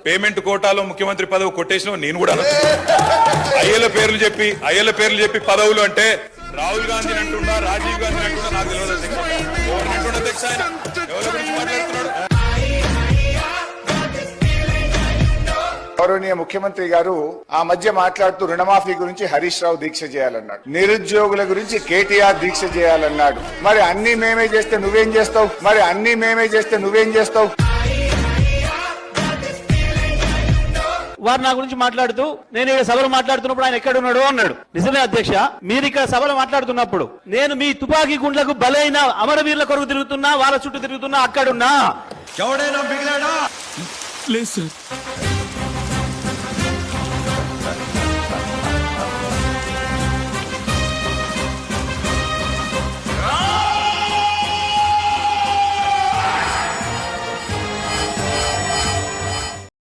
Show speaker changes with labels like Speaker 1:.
Speaker 1: Payment కోటాలో ముఖ్యమంత్రి పదవి కొట్టేసిన నేను కూడా అయ్యల పేర్లు చెప్పి పదవులు అంటే రాహుల్ గాంధీ అంటున్నా, రాజీవ్ గాంధీ అంటున్నా, నాకు తెలియదు అధ్యక్ష. ఎవరి గురించి మాట్లాడుతున్నాడు?
Speaker 2: గౌరవనీయ ముఖ్యమంత్రి గారు ఆ మధ్య మాట్లాడుతూ రుణమాఫీ గురించి హరీష్ రావు దీక్ష చేయాలన్నాడు, నిరుద్యోగుల గురించి కేటీఆర్ దీక్ష చేయాలన్నాడు. మరి అన్ని మేమే చేస్తే నువ్వేం చేస్తావు?
Speaker 3: వారు నా గురించి మాట్లాడుతూ నేను ఇక్కడ సభలో మాట్లాడుతున్నప్పుడు ఆయన ఎక్కడున్నాడు అన్నాడు. నిజమే అధ్యక్ష, మీరు ఇక్కడ సభలో మాట్లాడుతున్నప్పుడు నేను మీ తుపాకీ గుండ్లకు బలైన అమరవీరుల కొరకు తిరుగుతున్నా, వాళ్ళ చుట్టూ తిరుగుతున్నా, అక్కడున్నా.
Speaker 4: ఎవడైనా మిగిలాడా?
Speaker 5: లేదు సార్.